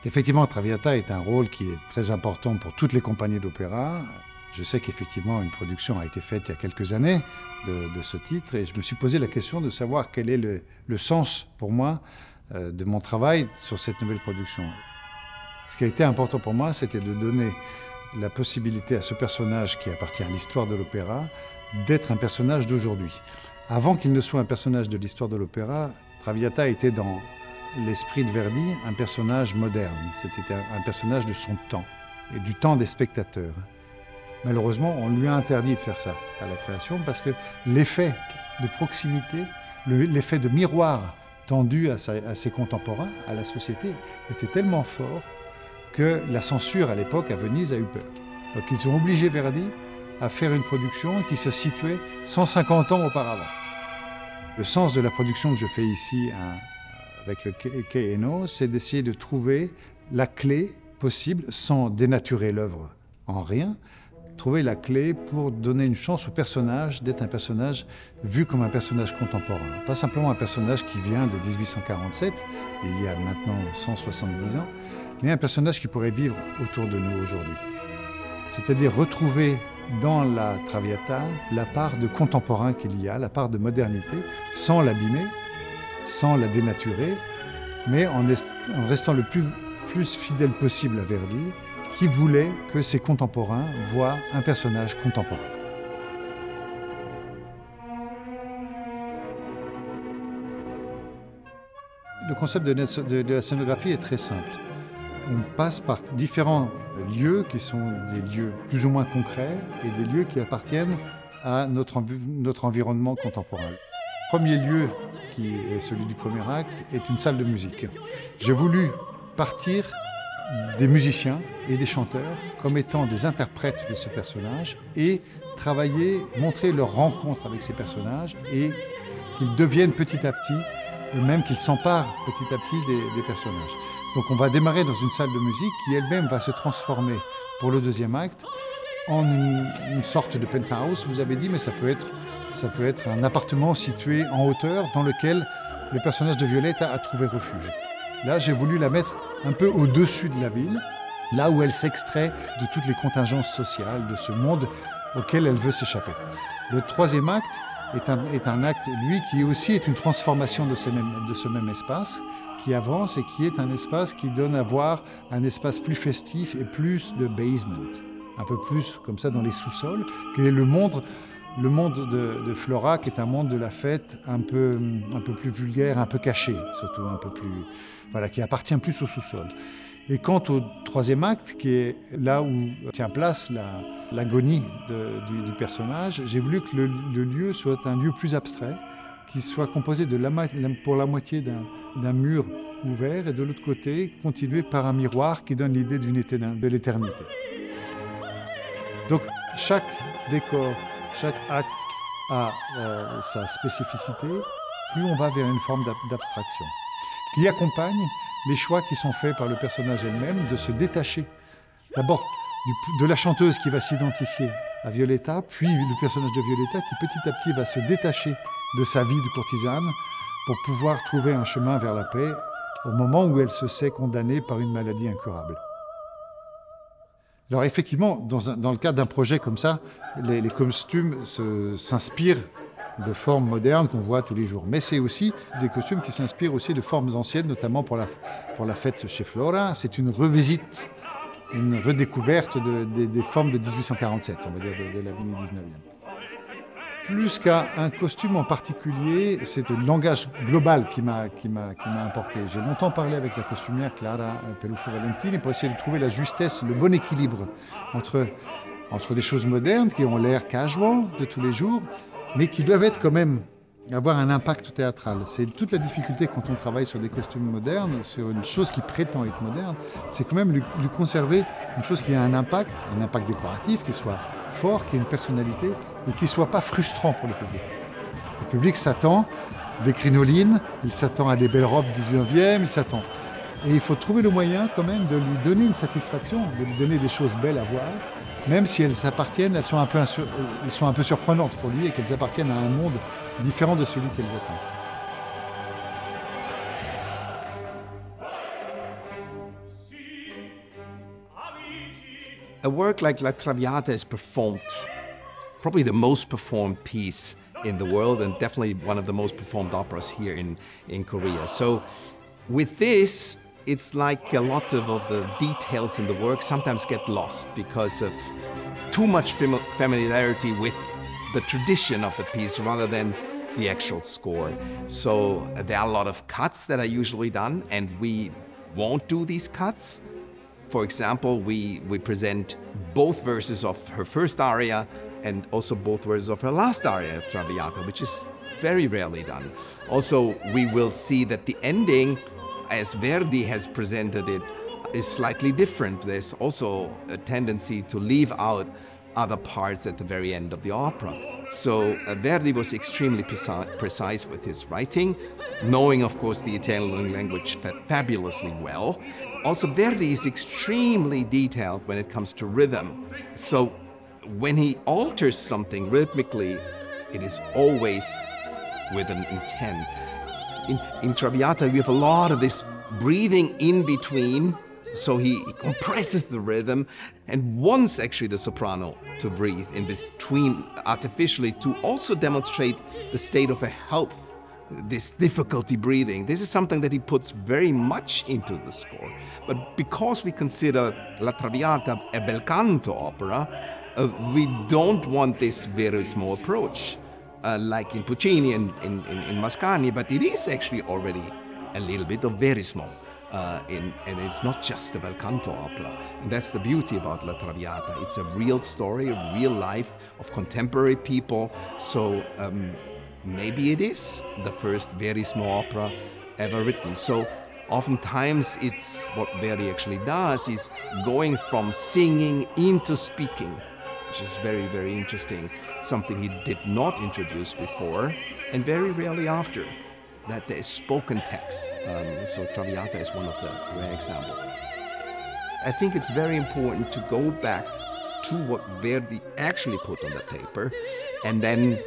Effectivement, Traviata est un rôle qui est très important pour toutes les compagnies d'opéra. Je sais qu'effectivement, une production a été faite il y a quelques années de ce titre et je me suis posé la question de savoir quel est le sens pour moi de mon travail sur cette nouvelle production. Ce qui a été important pour moi, c'était de donner la possibilité à ce personnage qui appartient à l'histoire de l'opéra d'être un personnage d'aujourd'hui. Avant qu'il ne soit un personnage de l'histoire de l'opéra, Traviata était dans l'esprit de Verdi un personnage moderne. C'était un personnage de son temps et du temps des spectateurs. Malheureusement, on lui a interdit de faire ça à la création parce que l'effet de proximité, l'effet de miroir tendu à ses contemporains, à la société, était tellement fort que la censure à l'époque à Venise a eu peur. Donc ils ont obligé Verdi à faire une production qui se situait 150 ans auparavant. Le sens de la production que je fais ici avec le K&O, c'est d'essayer de trouver la clé possible, sans dénaturer l'œuvre en rien, trouver la clé pour donner une chance au personnage d'être un personnage vu comme un personnage contemporain. Pas simplement un personnage qui vient de 1847, il y a maintenant 170 ans, mais un personnage qui pourrait vivre autour de nous aujourd'hui. C'est-à-dire retrouver dans la Traviata la part de contemporain qu'il y a, la part de modernité, sans l'abîmer, sans la dénaturer, mais en restant le plus fidèle possible à Verdi, qui voulait que ses contemporains voient un personnage contemporain. Le concept de la scénographie est très simple. On passe par différents lieux qui sont des lieux plus ou moins concrets et des lieux qui appartiennent à notre environnement contemporain. Le premier lieu, qui est celui du premier acte, est une salle de musique. J'ai voulu partir des musiciens et des chanteurs comme étant des interprètes de ce personnage et travailler, montrer leur rencontre avec ces personnages et qu'ils deviennent petit à petit, eux-mêmes qu'ils s'emparent petit à petit des personnages. Donc on va démarrer dans une salle de musique qui elle-même va se transformer pour le deuxième acte en une sorte de penthouse, vous avez dit, mais ça peut être un appartement situé en hauteur dans lequel le personnage de Violette a trouvé refuge. Là, j'ai voulu la mettre un peu au-dessus de la ville, là où elle s'extrait de toutes les contingences sociales, de ce monde auquel elle veut s'échapper. Le troisième acte est un acte, lui, qui aussi est une transformation de ce même espace, qui avance et qui est un espace qui donne à voir un espace plus festif et plus de basement, un peu plus comme ça dans les sous-sols, qui est le monde de Flora, qui est un monde de la fête un peu plus vulgaire, un peu caché, surtout un peu plus, voilà, qui appartient plus au sous-sol. Et quant au troisième acte, qui est là où tient place l'agonie du personnage, j'ai voulu que le lieu soit un lieu plus abstrait, qui soit composé pour la moitié d'un mur ouvert et de l'autre côté, continué par un miroir qui donne l'idée de l'éternité. Donc chaque décor, chaque acte a sa spécificité, plus on va vers une forme d'abstraction, qui accompagne les choix qui sont faits par le personnage elle-même de se détacher, d'abord de la chanteuse qui va s'identifier à Violetta, puis le personnage de Violetta qui petit à petit va se détacher de sa vie de courtisane pour pouvoir trouver un chemin vers la paix au moment où elle se sait condamnée par une maladie incurable. Alors effectivement, dans le cadre d'un projet comme ça, les costumes s'inspirent de formes modernes qu'on voit tous les jours. Mais c'est aussi des costumes qui s'inspirent aussi de formes anciennes, notamment pour la fête chez Flora. C'est une revisite, une redécouverte des formes de 1847, on va dire, de la lignée 19e. Plus qu'à un costume en particulier, c'est le langage global qui m'a importé. J'ai longtemps parlé avec la costumière Clara Pelufo Valentini pour essayer de trouver la justesse, le bon équilibre entre des choses modernes qui ont l'air casual de tous les jours, mais qui doivent être quand même avoir un impact théâtral. C'est toute la difficulté quand on travaille sur des costumes modernes, sur une chose qui prétend être moderne, c'est quand même lui conserver une chose qui a un impact décoratif, qui soit fort, qui ait une personnalité, mais qui ne soit pas frustrant pour le public. Le public s'attend des crinolines, il s'attend à des belles robes 19e, il s'attend. Et il faut trouver le moyen quand même de lui donner une satisfaction, de lui donner des choses belles à voir, même si elles appartiennent, elles sont un peu surprenantes pour lui et qu'elles appartiennent à un monde différent de celui qu'elles attendent. A work like La Traviata is performed, probably the most performed piece in the world, and definitely one of the most performed operas here in Korea. So with this, it's like a lot of the details in the work sometimes get lost because of too much familiarity with the tradition of the piece rather than the actual score. So there are a lot of cuts that are usually done, and we won't do these cuts. For example, we present both verses of her first aria and also both verses of her last aria of Traviata, which is very rarely done. Also, we will see that the ending, as Verdi has presented it, is slightly different. There's also a tendency to leave out other parts at the very end of the opera. So Verdi was extremely precise with his writing, knowing, of course, the Italian language fabulously well. Also, Verdi is extremely detailed when it comes to rhythm. So when he alters something rhythmically, it is always with an intent. In Traviata, we have a lot of this breathing in between, so he compresses the rhythm and wants actually the soprano to breathe in between artificially to also demonstrate the state of her health, this difficulty breathing. This is something that he puts very much into the score. But because we consider La Traviata a bel canto opera, we don't want this verismo approach. Like in Puccini and in Mascagni, but it is actually already a little bit of verismo. And it's not just a bel canto opera. And that's the beauty about La Traviata. It's a real story, a real life of contemporary people. So maybe it is the first verismo opera ever written. So oftentimes it's what Verdi actually does is going from singing into speaking, which is very, very interesting. Something he did not introduce before, and very rarely after, that there is spoken text. So Traviata is one of the rare examples. I think it's very important to go back to what Verdi actually put on the paper and then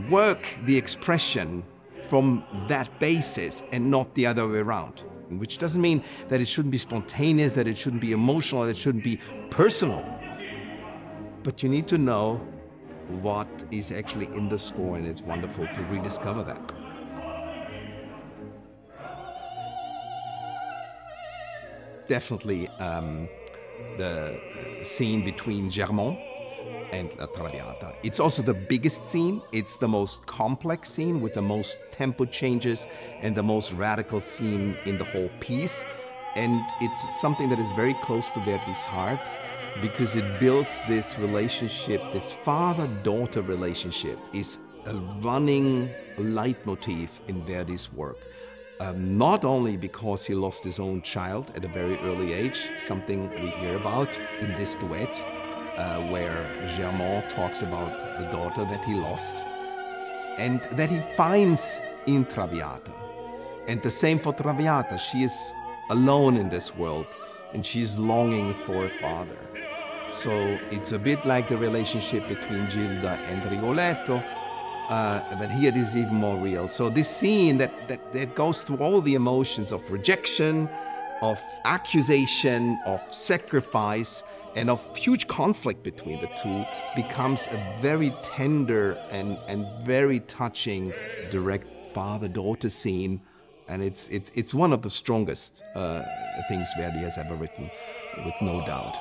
work the expression from that basis and not the other way around. Which doesn't mean that it shouldn't be spontaneous, that it shouldn't be emotional, that it shouldn't be personal. But you need to know what is actually in the score, and it's wonderful to rediscover that. Definitely the scene between Germont and La Traviata. It's also the biggest scene, it's the most complex scene with the most tempo changes and the most radical scene in the whole piece. And it's something that is very close to Verdi's heart, because it builds this relationship, this father-daughter relationship is a running leitmotif in Verdi's work. Not only because he lost his own child at a very early age, something we hear about in this duet, where Germont talks about the daughter that he lost, and that he finds in Traviata. And the same for Traviata, she is alone in this world, and she's longing for a father. So it's a bit like the relationship between Gilda and Rigoletto, but here it is even more real. So this scene that goes through all the emotions of rejection, of accusation, of sacrifice, and of huge conflict between the two becomes a very tender and very touching direct father-daughter scene. And it's one of the strongest things Verdi has ever written, with no doubt.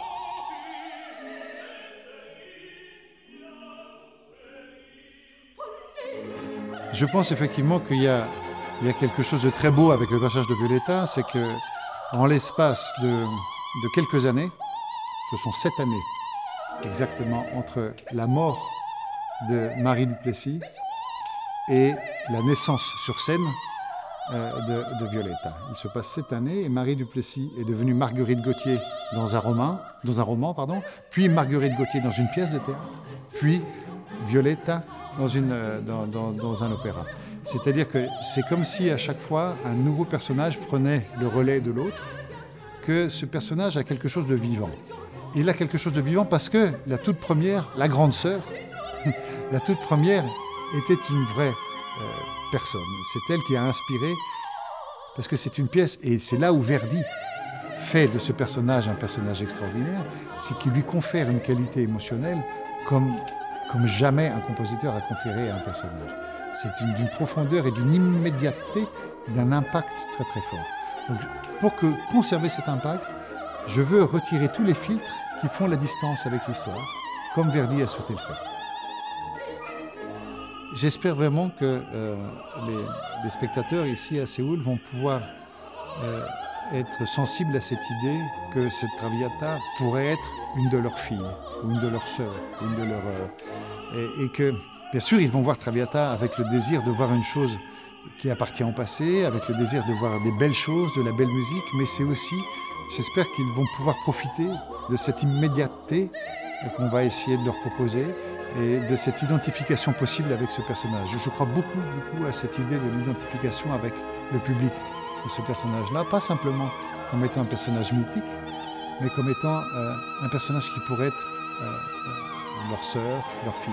Je pense effectivement qu'il y a quelque chose de très beau avec le personnage de Violetta, c'est que en l'espace de quelques années, ce sont 7 années exactement entre la mort de Marie Duplessis et la naissance sur scène de Violetta. Il se passe 7 années et Marie Duplessis est devenue Marguerite Gauthier dans un roman, puis Marguerite Gauthier dans une pièce de théâtre, puis Violetta dans un opéra. C'est-à-dire que c'est comme si à chaque fois un nouveau personnage prenait le relais de l'autre, que ce personnage a quelque chose de vivant. Il a quelque chose de vivant parce que la toute première, la grande sœur, la toute première était une vraie personne. C'est elle qui a inspiré, parce que c'est une pièce, et c'est là où Verdi fait de ce personnage un personnage extraordinaire, c'est qu'il lui confère une qualité émotionnelle comme jamais un compositeur a conféré à un personnage. C'est d'une profondeur et d'une immédiateté, d'un impact très très fort. Donc, pour conserver cet impact, je veux retirer tous les filtres qui font la distance avec l'histoire, comme Verdi a souhaité le faire. J'espère vraiment que les spectateurs ici à Séoul vont pouvoir être sensibles à cette idée que cette Traviata pourrait être une de leurs filles, ou une de leurs sœurs, une de leurs, et que, bien sûr, ils vont voir Traviata avec le désir de voir une chose qui appartient au passé, avec le désir de voir des belles choses, de la belle musique, mais c'est aussi, j'espère qu'ils vont pouvoir profiter de cette immédiateté qu'on va essayer de leur proposer, et de cette identification possible avec ce personnage. Je crois beaucoup à cette idée de l'identification avec le public de ce personnage-là, pas simplement comme étant un personnage mythique, mais comme étant un personnage qui pourrait être leur sœur, leur fille.